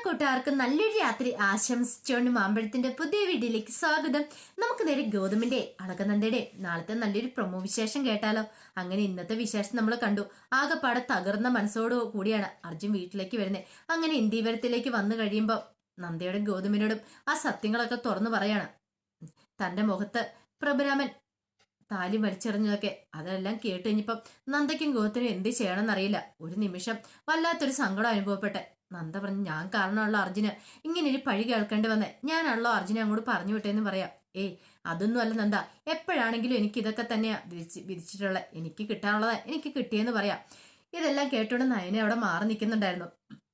കൂട്ടുകാർക്ക് നല്ലൊരു രാത്രി ആശംസിച്ചുകൊണ്ട് മാമ്പഴത്തിന്റെ പുതിയ വീഡിയോയിലേക്ക് സ്വാഗതം. നമുക്ക് നേരെ ഗൗതമിന്റെ അളകനന്ദയുടെ നാളത്തെ നല്ലൊരു പ്രൊമോ വിശേഷം കേട്ടാലോ. അങ്ങനെ ഇന്നത്തെ വിശേഷം നമ്മൾ കണ്ടു. ആകെപ്പാടെ തകർന്ന മനസ്സോടു കൂടിയാണ് അർജുൻ വീട്ടിലേക്ക് വരുന്നത്. അങ്ങനെ ഇന്ദീവരത്തിലേക്ക് വന്നു കഴിയുമ്പോൾ നന്ദയോടും ഗൗതമിനോടും ആ സത്യങ്ങളൊക്കെ തുറന്നു പറയാണ്. തന്റെ മുഖത്ത് പ്രഭുരാമൻ താലി വലിച്ചെറിഞ്ഞതൊക്കെ അതെല്ലാം കേട്ട് കഴിഞ്ഞപ്പം നന്ദയ്ക്കും ഗൗതത്തിനും എന്ത് ചെയ്യണമെന്നറിയില്ല. ഒരു നിമിഷം വല്ലാത്തൊരു സങ്കടം അനുഭവപ്പെട്ടെ. നന്ദ പറഞ്ഞു, ഞാൻ കാരണമുള്ള അർജുന് ഇങ്ങനെ ഒരു പഴി കേൾക്കേണ്ടി വന്നേ, ഞാനാണല്ലോ അർജുനെ അങ്ങോട്ട് പറഞ്ഞു വിട്ടേന്ന് പറയാം. അതൊന്നും അല്ല നന്ദ, എപ്പോഴാണെങ്കിലും എനിക്ക് ഇതൊക്കെ തന്നെയാ വിധിച്ചിട്ടുള്ളത്. എനിക്ക് കിട്ടാനുള്ളത് എനിക്ക് കിട്ടിയെന്ന് പറയാം. ഇതെല്ലാം കേട്ടോണ്ട് നയന അവിടെ മാറി നിൽക്കുന്നുണ്ടായിരുന്നു.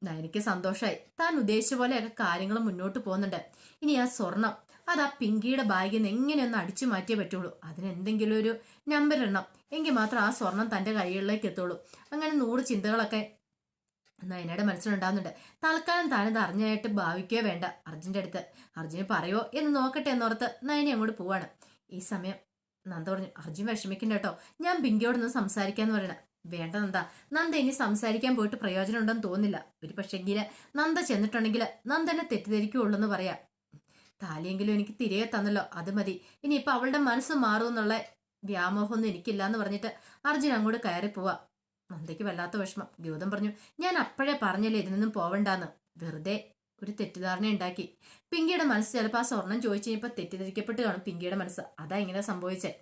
നയനയ്ക്ക് സന്തോഷമായി. താൻ ഉദ്ദേശിച്ച പോലെയൊക്കെ കാര്യങ്ങൾ മുന്നോട്ട് പോകുന്നുണ്ട്. ഇനി ആ സ്വർണം അത് ആ പിങ്കിയുടെ ബാഗിൽ നിന്ന് എങ്ങനെയൊന്ന് അടിച്ചു മാറ്റിയേ പറ്റുള്ളൂ. അതിനെന്തെങ്കിലും ഒരു നമ്പർ ഇടണം, എങ്കിൽ മാത്രം ആ സ്വർണം തന്റെ കൈകളിലേക്ക് എത്തുള്ളൂ. അങ്ങനെ 100 ചിന്തകളൊക്കെ നയനയുടെ മനസ്സിലുണ്ടാകുന്നുണ്ട്. തൽക്കാലം താനത് അറിഞ്ഞായിട്ട് ഭാവിക്കുകയോ വേണ്ട അർജുന്റെ അടുത്ത്. അർജുന് പറയോ എന്ന് നോക്കട്ടെ എന്നോർത്ത് നയനെ അങ്ങോട്ട് പോവാണ്. ഈ സമയം നന്ദ പറഞ്ഞു, അർജുൻ വിഷമിക്കണ്ട കേട്ടോ, ഞാൻ പിങ്കിയോടൊന്ന് സംസാരിക്കാന്ന് പറയണ. വേണ്ട നന്ദ, നന്ദ ഇനി സംസാരിക്കാൻ പോയിട്ട് പ്രയോജനം ഉണ്ടെന്ന് തോന്നില്ല. ഒരു പക്ഷെങ്കില് നന്ദ ചെന്നിട്ടുണ്ടെങ്കിൽ നന്ദനെ തെറ്റിദ്ധരിക്കുള്ളൂ എന്ന് പറയാം. താലിയെങ്കിലും എനിക്ക് തിരികെ തന്നല്ലോ, അത് മതി. ഇനിയിപ്പൊ അവളുടെ മനസ്സ് മാറും എന്നുള്ള വ്യാമോഹമൊന്നും എനിക്കില്ല എന്ന് പറഞ്ഞിട്ട് അർജുൻ അങ്ങോട്ട് കയറി പോവാ. നന്ദയ്ക്ക് വല്ലാത്ത വിഷമം. ഗൗതം പറഞ്ഞു, ഞാൻ അപ്പോഴേ പറഞ്ഞല്ലേ ഇതിനൊന്നും പോവണ്ടാന്ന്. വെറുതെ ഒരു തെറ്റിദ്ധാരണ ഉണ്ടാക്കി. പിങ്കിയുടെ മനസ്സ് ചിലപ്പോൾ ആ സ്വർണം ചോദിച്ചു കഴിഞ്ഞപ്പോൾ തെറ്റിദ്ധരിക്കപ്പെട്ട് കാണും പിങ്കിയുടെ മനസ്സ്. അതാ ഇങ്ങനെ സംഭവിച്ചേ.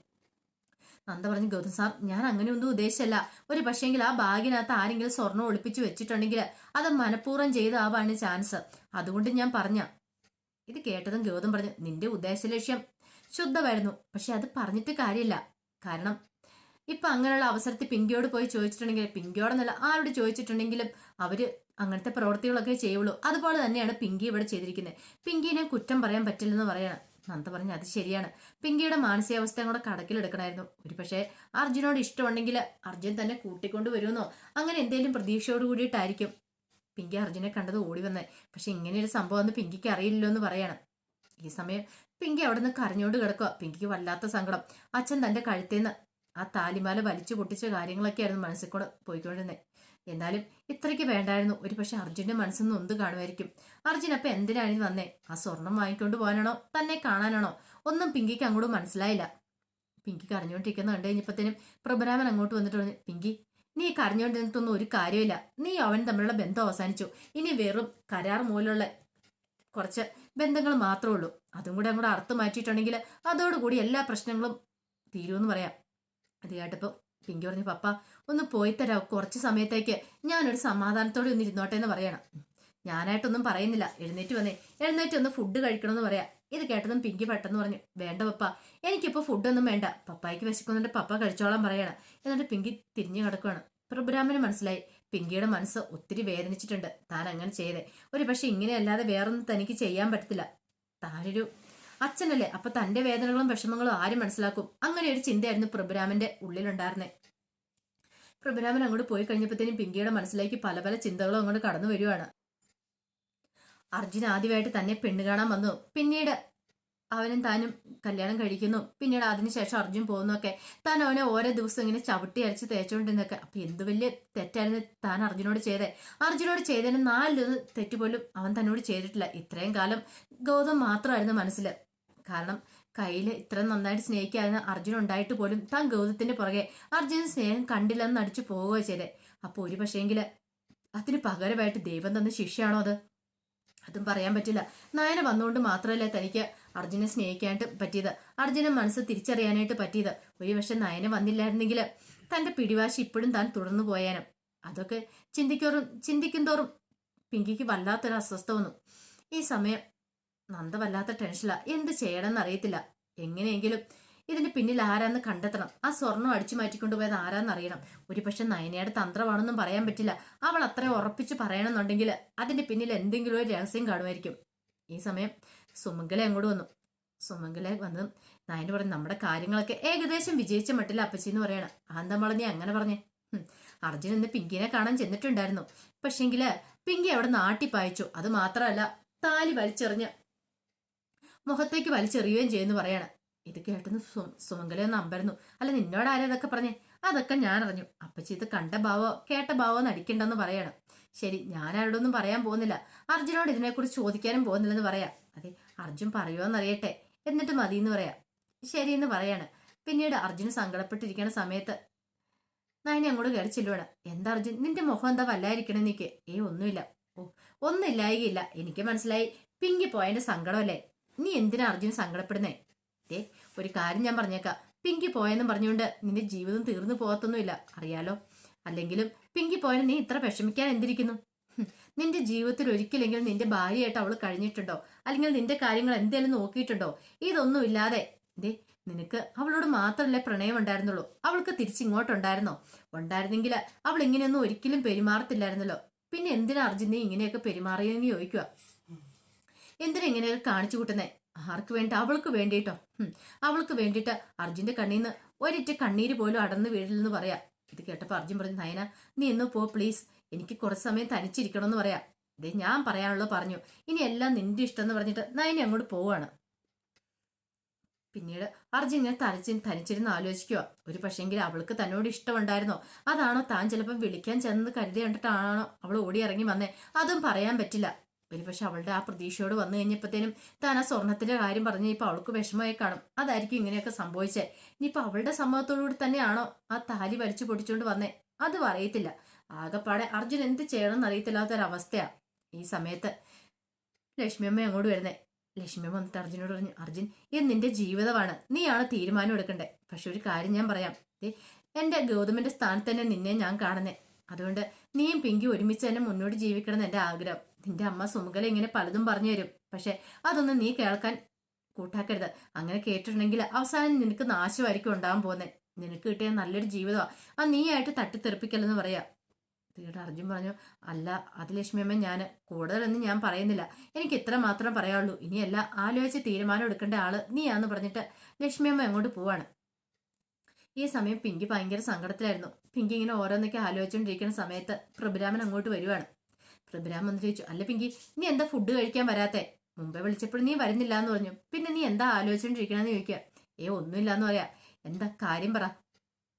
നന്ദ പറഞ്ഞു, ഗൗതം സാർ, ഞാൻ അങ്ങനെയൊന്നും ഉദ്ദേശിച്ചല്ല. ഒരു പക്ഷേങ്കിൽ ആ ബാഗിനകത്ത് ആരെങ്കിലും സ്വർണം ഒളിപ്പിച്ചു വെച്ചിട്ടുണ്ടെങ്കിൽ അത് മനഃപൂർവ്വം ചെയ്താവാണ് ചാൻസ്. അതുകൊണ്ട് ഞാൻ പറഞ്ഞ. ഇത് കേട്ടതും ഗൗതം പറഞ്ഞു, നിന്റെ ഉദ്ദേശ ലക്ഷ്യം ശുദ്ധമായിരുന്നു. പക്ഷെ അത് പറഞ്ഞിട്ട് കാര്യമില്ല. കാരണം ഇപ്പൊ അങ്ങനെയുള്ള അവസരത്തിൽ പിങ്കിയോട് പോയി ചോദിച്ചിട്ടുണ്ടെങ്കിൽ, പിങ്കിയോടെന്നല്ല ആരോട് ചോദിച്ചിട്ടുണ്ടെങ്കിലും അവര് അങ്ങനത്തെ പ്രവൃത്തികളൊക്കെ ചെയ്യുള്ളൂ. അതുപോലെ തന്നെയാണ് പിങ്കി ഇവിടെ ചെയ്തിരിക്കുന്നത്. പിങ്കിനെ കുറ്റം പറയാൻ പറ്റില്ലെന്ന് പറയണം. നന്ദ പറഞ്ഞു, അത് ശരിയാണ്. പിങ്കിയുടെ മാനസികാവസ്ഥ കൂടെ കണക്കിലെടുക്കണമായിരുന്നു. ഒരു പക്ഷേ അർജുനോട് ഇഷ്ടമുണ്ടെങ്കിൽ അർജുൻ തന്നെ കൂട്ടിക്കൊണ്ട് വരുമെന്നോ അങ്ങനെ എന്തെങ്കിലും പ്രതീക്ഷയോട് കൂടിയിട്ടായിരിക്കും പിങ്കി അർജുനെ കണ്ടത് ഓടി വന്നേ. പക്ഷെ ഇങ്ങനെയൊരു സംഭവം ഒന്നും പിങ്കിക്ക് അറിയില്ലല്ലോ എന്ന് പറയണം. ഈ സമയം പിങ്കി അവിടെ നിന്ന് കരഞ്ഞോണ്ട് കിടക്കുക. പിങ്കിക്ക് വല്ലാത്ത സങ്കടം. അച്ഛൻ തന്റെ കഴുത്തേന്ന് ആ താലിമാല വലിച്ചു പൊട്ടിച്ച കാര്യങ്ങളൊക്കെയായിരുന്നു മനസ്സിൽ കൂടെ പോയിക്കൊണ്ടിരുന്നത്. എന്നാലും ഇത്രയ്ക്ക് വേണ്ടായിരുന്നു. ഒരു പക്ഷെ അർജുന്റെ മനസ്സിൽ നിന്ന് ഒന്നും കാണുമായിരിക്കും. അർജുൻ അപ്പൊ എന്തിനാണ് വന്നേ? ആ സ്വർണം വാങ്ങിക്കൊണ്ട് പോകാനാണോ തന്നെ കാണാനാണോ? ഒന്നും പിങ്കിക്ക് അങ്ങോട്ട് മനസ്സിലായില്ല. പിങ്കി കരഞ്ഞോണ്ടിരിക്കുന്ന കണ്ടു കഴിഞ്ഞപ്പോഴത്തേനും പ്രഭുരാമൻ അങ്ങോട്ട് വന്നിട്ട് പറഞ്ഞു, പിങ്കി, നീ കരഞ്ഞോണ്ടിരുന്നിട്ടൊന്നും ഒരു കാര്യമില്ല. നീ അവൻ തമ്മിലുള്ള ബന്ധം അവസാനിച്ചു. ഇനി വെറും കരാർ മൂലമുള്ള കുറച്ച് ബന്ധങ്ങൾ മാത്രമേ ഉള്ളൂ. അതും കൂടെ അങ്ങോട്ട് അർത്ഥം മാറ്റിയിട്ടുണ്ടെങ്കിൽ അതോടുകൂടി എല്ലാ പ്രശ്നങ്ങളും തീരുമെന്ന് പറയാം. അത് കേട്ടപ്പോൾ പിങ്കി പറഞ്ഞു, പപ്പ ഒന്ന് പോയി തരാം, കുറച്ച് സമയത്തേക്ക് ഞാനൊരു സമാധാനത്തോടെ ഒന്ന് ഇരുന്നോട്ടെ എന്ന് പറയണം. ഞാനായിട്ടൊന്നും പറയുന്നില്ല, എഴുന്നേറ്റ് ഒന്ന് ഫുഡ് കഴിക്കണമെന്ന് പറയാം. ഇത് കേട്ടതും പിങ്കി പെട്ടെന്ന് പറഞ്ഞു, വേണ്ട പപ്പ, എനിക്കിപ്പോൾ ഫുഡൊന്നും വേണ്ട, പപ്പായ്ക്ക് വിശക്കുന്നുണ്ട്, പപ്പ കഴിച്ചോളാൻ പറയണം. എന്നിട്ട് പിങ്കി തിരിഞ്ഞു കിടക്കുകയാണ്. പ്രഭുരാമന് മനസ്സിലായി പിങ്കിയുടെ മനസ്സ് ഒത്തിരി വേദനിച്ചിട്ടുണ്ട് താൻ അങ്ങനെ ചെയ്തേ. ഒരു പക്ഷെ ഇങ്ങനെയല്ലാതെ വേറൊന്നും തനിക്ക് ചെയ്യാൻ പറ്റത്തില്ല. താനൊരു അച്ഛനല്ലേ, അപ്പൊ തന്റെ വേദനകളും വിഷമങ്ങളും ആരും മനസ്സിലാക്കും? അങ്ങനെ ഒരു ചിന്തയായിരുന്നു പ്രഭുരാമന്റെ ഉള്ളിലുണ്ടായിരുന്നേ. പ്രഭുരാമൻ അങ്ങോട്ട് പോയി കഴിഞ്ഞപ്പോഴത്തേനും പിങ്കിയുടെ മനസ്സിലേക്ക് പല പല ചിന്തകളും അങ്ങോട്ട് കടന്നു വരുവാണ്. അർജുൻ ആദ്യമായിട്ട് തന്നെ പെണ്ണ് കാണാൻ വന്നു. പിന്നീട് അവനും താനും കല്യാണം കഴിക്കുന്നു. പിന്നീട് അതിനുശേഷം അർജുൻ പോകുന്നൊക്കെ താൻ അവനെ ഓരോ ദിവസം ഇങ്ങനെ ചവിട്ടി അരച്ച് തേച്ചോണ്ടിരുന്നൊക്കെ. അപ്പൊ എന്ത് വലിയ തെറ്റായിരുന്നു താൻ അർജുനോട് ചെയ്തേ. അർജുനോട് ചെയ്തതിന് 4 തെറ്റുപോലും അവൻ തന്നോട് ചെയ്തിട്ടില്ല. ഇത്രയും കാലം ഗൗതം മാത്രമായിരുന്നു മനസ്സിൽ. കാരണം കയ്യിൽ ഇത്ര നന്നായിട്ട് സ്നേഹിക്കാതെ അർജുൻ ഉണ്ടായിട്ട് പോലും താൻ ഗൗതത്തിന്റെ പുറകെ അർജുന സ്നേഹം കണ്ടില്ലെന്ന് അടിച്ചു പോവുകയോ ചെയ്തേ. അപ്പൊ ഒരു പക്ഷേങ്കില് അതിന് പകരമായിട്ട് ദൈവം തന്ന ശിക്ഷയാണോ അത്? അതും പറയാൻ പറ്റില്ല. നയന വന്നുകൊണ്ട് മാത്രമല്ല തനിക്ക് അർജുനെ സ്നേഹിക്കാനായിട്ട് പറ്റിയത്, അർജുനെ മനസ്സ് തിരിച്ചറിയാനായിട്ട് പറ്റിയത്. ഒരു പക്ഷെ നയന വന്നില്ലായിരുന്നെങ്കിൽ തന്റെ പിടിവാശി ഇപ്പോഴും താൻ തുടർന്നു പോയാനും. അതൊക്കെ ചിന്തിക്കും തോറും പിങ്കിക്ക് വല്ലാത്തൊരു അസ്വസ്ഥ വന്നു. ഈ സമയം നന്ദ വല്ലാത്ത ടെൻഷനില്ല. എന്ത് ചെയ്യണമെന്ന് അറിയത്തില്ല. എങ്ങനെയെങ്കിലും ഇതിന് പിന്നിൽ ആരാന്ന് കണ്ടെത്തണം. ആ സ്വർണം അടിച്ചു മാറ്റിക്കൊണ്ടുപോയത് ആരാന്ന് അറിയണം. ഒരു പക്ഷെ നയനയുടെ തന്ത്രമാണെന്നും പറയാൻ പറ്റില്ല. അവൾ അത്ര ഉറപ്പിച്ച് പറയണമെന്നുണ്ടെങ്കിൽ അതിന്റെ പിന്നിൽ എന്തെങ്കിലും ഒരു രഹസ്യം കാണുമായിരിക്കും. ഈ സമയം സുമംഗല അങ്ങോട്ട് വന്നു. സുമംഗല വന്നതും നയന പറഞ്ഞു, നമ്മുടെ കാര്യങ്ങളൊക്കെ ഏകദേശം വിജയിച്ച മട്ടില്ല അപ്പച്ചി എന്ന് പറയണം. ആന്തമ്മള നീ അങ്ങനെ പറഞ്ഞേ? അർജുൻ ഇന്ന് പിങ്കിനെ കാണാൻ ചെന്നിട്ടുണ്ടായിരുന്നു. പക്ഷെങ്കില് പിങ്കി അവിടെ നാട്ടി പായിച്ചു. അത് മാത്രമല്ല താലി വലിച്ചെറിഞ്ഞ് മുഖത്തേക്ക് വലിച്ചെറിയുകയും ചെയ്യുന്നു പറയണം. ഇത് കേട്ടെന്ന് സുമംഗല ഒന്ന് അമ്പരന്നു. അല്ല, നിന്നോട് ആരാ ഇതൊക്കെ പറഞ്ഞേ? അതൊക്കെ ഞാൻ അറിഞ്ഞു അപ്പച്ചി. ഇത് കണ്ട ഭാവോ കേട്ട ഭാവോ നടിക്കണ്ടെന്ന് പറയണം. ശരി, ഞാൻ ആരോടൊന്നും പറയാൻ പോകുന്നില്ല, അർജുനോട് ഇതിനെക്കുറിച്ച് ചോദിക്കാനും പോകുന്നില്ലെന്ന് പറയാം. അതെ, അർജുൻ പറയുമോന്നറിയട്ടെ, എന്നിട്ട് മതി എന്ന് പറയാം. ശരിയെന്ന് പറയാണ്. പിന്നീട് അർജുന് സങ്കടപ്പെട്ടിരിക്കുന്ന സമയത്ത് നയനെ അങ്ങോട്ട് കയറി ചെല്ലുവാണ്. എന്താ അർജുൻ, നിന്റെ മുഖം എന്താ വല്ലായിരിക്കണേ നിക്ക്? ഒന്നുമില്ല. ഓ, ഒന്നില്ലായികയില്ല, എനിക്ക് മനസ്സിലായി. പിങ്കി പോയതിന്റെ സങ്കടമല്ലേ? നീ എന്തിനാ അർജുന് സങ്കടപ്പെടുന്നേ? ഒരു കാര്യം ഞാൻ പറഞ്ഞേക്കാം, പിങ്കി പോയെന്നും പറഞ്ഞുകൊണ്ട് നിന്റെ ജീവിതം തീർന്നു പോകത്തൊന്നുമില്ല, അറിയാലോ. അല്ലെങ്കിലും പിങ്കി പോയതിന് നീ ഇത്ര വിഷമിക്കാൻ എന്തിരിക്കുന്നു? നിന്റെ ജീവിതത്തിൽ ഒരിക്കലെങ്കിലും നിന്റെ ഭാര്യയായിട്ട് അവൾ കഴിഞ്ഞിട്ടുണ്ടോ? അല്ലെങ്കിൽ നിന്റെ കാര്യങ്ങൾ എന്തേലും നോക്കിയിട്ടുണ്ടോ? ഇതൊന്നും ഇല്ലാതെ നിനക്ക് അവളോട് മാത്രമല്ലേ പ്രണയം ഉണ്ടായിരുന്നുള്ളൂ. അവൾക്ക് തിരിച്ചിങ്ങോട്ടുണ്ടായിരുന്നോ? ഉണ്ടായിരുന്നെങ്കിൽ അവൾ ഇങ്ങനെയൊന്നും ഒരിക്കലും പെരുമാറത്തില്ലായിരുന്നല്ലോ. പിന്നെ എന്തിനാ അർജുൻ നീ ഇങ്ങനെയൊക്കെ പെരുമാറിയെന്ന് ചോദിക്കുക. എന്തിനാ ഇങ്ങനെയൊക്കെ കാണിച്ചു കൂട്ടുന്നേ? ആർക്ക് വേണ്ടി? അവൾക്ക് വേണ്ടിയിട്ടോ? അവൾക്ക് വേണ്ടിയിട്ട് അർജുന്റെ കണ്ണീന്ന് ഒരിറ്റ കണ്ണീര് പോലും അടർന്നു വീഴില്ലെന്ന് പറയാം. ഇത് കേട്ടപ്പോൾ അർജുൻ പറഞ്ഞു, നയന നീ ഇന്ന് പോ പ്ലീസ്, എനിക്ക് കുറച്ച് സമയം തനിച്ചിരിക്കണമെന്ന് പറയാം. ഞാൻ പറയാനുള്ളത് പറഞ്ഞു, ഇനി എല്ലാം നിന്റെ ഇഷ്ടം എന്ന് പറഞ്ഞിട്ട് നയന അങ്ങോട്ട് പോവാണ്. പിന്നീട് അർജുൻ ഇങ്ങനെ തനിച്ചിരുന്ന് ആലോചിക്കുക, ഒരു പക്ഷേങ്കിൽ അവൾക്ക് തന്നോട് ഇഷ്ടമുണ്ടായിരുന്നോ? അതാണോ താൻ ചിലപ്പോൾ വിളിക്കാൻ ചെന്ന് കരുതി കണ്ടിട്ടാണോ അവൾ ഓടി ഇറങ്ങി വന്നേ? അതും പറയാൻ പറ്റില്ല. ഒരു പക്ഷെ അവളുടെ ആ പ്രതീക്ഷയോട് വന്നു കഴിഞ്ഞപ്പോഴത്തേനും താൻ ആ സ്വർണത്തിന്റെ കാര്യം പറഞ്ഞ് ഇപ്പൊ അവൾക്ക് വിഷമമായി കാണും. അതായിരിക്കും ഇങ്ങനെയൊക്കെ സംഭവിച്ചേ. ഇനിയിപ്പൊ അവളുടെ സമ്മതത്തോടുകൂടി തന്നെയാണോ ആ താലി വലിച്ചു പൊടിച്ചുകൊണ്ട് വന്നേ? അതും അറിയത്തില്ല. ആകെപ്പാടെ അർജുൻ എന്ത് ചെയ്യണമെന്ന് അറിയത്തില്ലാത്തൊരവസ്ഥയാ ഈ സമയത്ത്. ലക്ഷ്മിയമ്മ അങ്ങോട്ട് വരുന്നേ. ലക്ഷ്മിയമ്മ വന്നിട്ട് അർജുനോട് പറഞ്ഞു, അർജുൻ ഇത് നിന്റെ ജീവിതമാണ്, നീയാണ് തീരുമാനം എടുക്കണ്ടേ. പക്ഷെ ഒരു കാര്യം ഞാൻ പറയാം, എന്റെ ഗൗതമിന്റെ സ്ഥാനത്ത് തന്നെ നിന്നെ ഞാൻ കാണുന്നേ. അതുകൊണ്ട് നീയും പിങ്കി ഒരുമിച്ച് തന്നെ മുന്നോട്ട് ജീവിക്കണം എന്ന് എന്റെ ആഗ്രഹം. നിന്റെ അമ്മ സുമകല ഇങ്ങനെ പലതും പറഞ്ഞു തരും, പക്ഷെ അതൊന്നും നീ കേൾക്കാൻ കൂട്ടാക്കരുത്. അങ്ങനെ കേട്ടിട്ടുണ്ടെങ്കിൽ അവസാനം നിനക്ക് നാശമായിരിക്കും ഉണ്ടാകാൻ പോകുന്നത്. നിനക്ക് കിട്ടിയ നല്ലൊരു ജീവിതമാണ്, അത് നീയായിട്ട് തട്ടിത്തെറിപ്പിക്കലെന്ന് പറയാ. തീയുടെ അർജുൻ പറഞ്ഞു, അല്ല അത് ലക്ഷ്മിയമ്മ, ഞാൻ കൂടുതലൊന്നും ഞാൻ പറയുന്നില്ല, എനിക്ക് ഇത്ര മാത്രം പറയാനുള്ളൂ. ഇനിയല്ല ആലോചിച്ച് തീരുമാനം എടുക്കേണ്ട ആള് നീയാന്ന് പറഞ്ഞിട്ട് ലക്ഷ്മിയമ്മ അങ്ങോട്ട് പോവാണ്. ഈ സമയം പിങ്കി ഭയങ്കര സങ്കടത്തിലായിരുന്നു. പിങ്കി ഇങ്ങനെ ഓരോന്നൊക്കെ ആലോചിച്ചുകൊണ്ടിരിക്കുന്ന സമയത്ത് പ്രഭുരാമൻ അങ്ങോട്ട് വരുവാണ്. പ്രഭുരാമൻ വന്നിട്ട് ചോദിച്ചു, അല്ല പിങ്കി നീ എന്താ ഫുഡ് കഴിക്കാൻ വരാത്തെ? മുമ്പേ വിളിച്ചപ്പോഴും നീ വരുന്നില്ല എന്ന് പറഞ്ഞു, പിന്നെ നീ എന്താ ആലോചിച്ചോണ്ടിരിക്കണെന്ന് ചോദിക്കുക. ഒന്നുമില്ല എന്ന് പറയാ. എന്താ കാര്യം പറ.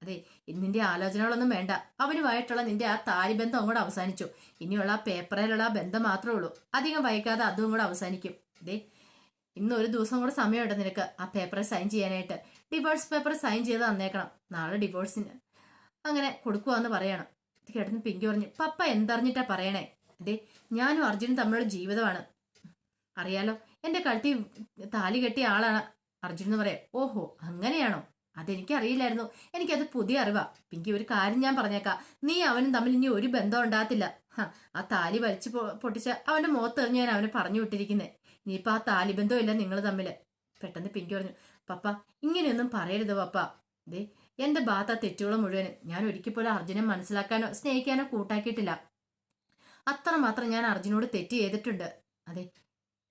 അതെ, നിന്റെ ആലോചനകളൊന്നും വേണ്ട, അവനുമായിട്ടുള്ള നിന്റെ ആ താലിബന്ധം അങ്ങോട്ട് അവസാനിച്ചു. ഇനിയുള്ള ആ പേപ്പറിലുള്ള ആ ബന്ധം മാത്രമേ ഉള്ളൂ. അധികം വൈകാതെ അതും കൂടെ അവസാനിക്കും. ഇന്ന് ഒരു ദിവസം കൂടെ സമയമുണ്ട് നിനക്ക് ആ പേപ്പറിൽ സൈൻ ചെയ്യാനായിട്ട്. ഡിവോഴ്സ് പേപ്പർ സൈൻ ചെയ്ത് തന്നേക്കണം, നാളെ ഡിവോഴ്സിന് അങ്ങനെ കൊടുക്കുവാന്ന് പറയണം. ഇത് കേട്ടെന്ന് പിങ്കി പറഞ്ഞു, പപ്പ എന്തറിഞ്ഞിട്ടാ പറയണേ? ഞാനും അർജുനും തമ്മിലുള്ള ജീവിതമാണ്, അറിയാലോ. എന്റെ കഴുത്തി താലി കെട്ടിയ ആളാണ് അർജുൻ എന്ന് പറയാം. ഓഹോ അങ്ങനെയാണോ? അതെനിക്കറിയില്ലായിരുന്നു, എനിക്കത് പുതിയ അറിവാ. പിങ്കി ഒരു കാര്യം ഞാൻ പറഞ്ഞേക്കാം, നീ അവനും തമ്മിൽ ഇനി ഒരു ബന്ധം ഉണ്ടാകത്തില്ല. ആ താലി വലിച്ചു പൊട്ടിച്ച് അവന്റെ മുഖത്തെറിഞ്ഞ് ഞാൻ അവനെ പറഞ്ഞു വിട്ടിരിക്കുന്നേ. ഇനിയിപ്പൊ ആ താലിബന്ധം ഇല്ല നിങ്ങൾ തമ്മില്. പെട്ടെന്ന് പിങ്കി പറഞ്ഞു, പപ്പ ഇങ്ങനെയൊന്നും പറയരുത് പപ്പ. എന്റെ ഭാഗത്ത് ആ തെറ്റുകൾ മുഴുവനും ഞാൻ ഒരിക്കൽ പോലും അർജുനെ മനസ്സിലാക്കാനോ സ്നേഹിക്കാനോ കൂട്ടാക്കിയിട്ടില്ല. അത്രമാത്രം ഞാൻ അർജുനോട് തെറ്റ് ചെയ്തിട്ടുണ്ട്. അതെ,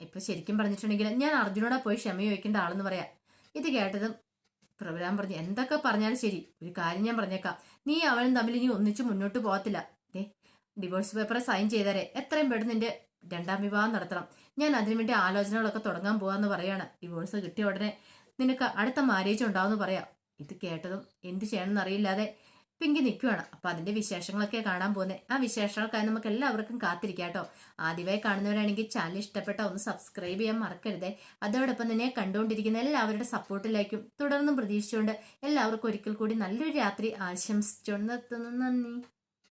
ഇപ്പൊ ശരിക്കും പറഞ്ഞിട്ടുണ്ടെങ്കിൽ ഞാൻ അർജുനോടാ പോയി ക്ഷമ ചോദിക്കേണ്ട ആളെന്ന് പറയാം. ഇത് കേട്ടതും പ്രഭുരാൻ പറഞ്ഞു, എന്തൊക്കെ പറഞ്ഞാലും ശരി, ഒരു കാര്യം ഞാൻ പറഞ്ഞേക്കാം, നീ അവനും തമ്മിൽ ഇനി ഒന്നിച്ച് മുന്നോട്ട് പോകത്തില്ല. ഡിവോഴ്സ് പേപ്പർ സൈൻ ചെയ്തേരെ എത്രയും പെട്ടെന്ന് നിന്റെ രണ്ടാം വിവാഹം നടത്തണം. ഞാൻ അതിനുവേണ്ടി ആലോചനകളൊക്കെ തുടങ്ങാൻ പോവാന്ന് പറയാണ്. ഡിവോഴ്സ് കിട്ടിയ ഉടനെ നിനക്ക് അടുത്ത മാരേജ് ഉണ്ടാവുമെന്ന് പറയാം. ഇത് കേട്ടതും എന്ത് ചെയ്യണമെന്ന് അറിയില്ലാതെ പിങ്കി നിൽക്കുവാണ്. അപ്പൊ അതിന്റെ വിശേഷങ്ങളൊക്കെ കാണാൻ പോകുന്നത്. ആ വിശേഷങ്ങൾക്കായി നമുക്ക് എല്ലാവർക്കും കാത്തിരിക്കാം കേട്ടോ. ആദ്യമായി കാണുന്നവരാണെങ്കിൽ ചാനൽ ഇഷ്ടപ്പെട്ട ഒന്ന് സബ്സ്ക്രൈബ് ചെയ്യാൻ മറക്കരുതേ. അതോടൊപ്പം തന്നെ കണ്ടുകൊണ്ടിരിക്കുന്ന എല്ലാവരുടെ സപ്പോർട്ടിലേക്കും തുടർന്നും പ്രതീക്ഷിച്ചുകൊണ്ട് എല്ലാവർക്കും ഒരിക്കൽ കൂടി നല്ലൊരു രാത്രി ആശംസിച്ചുകൊണ്ട് നിർത്തുന്നു. നന്ദി.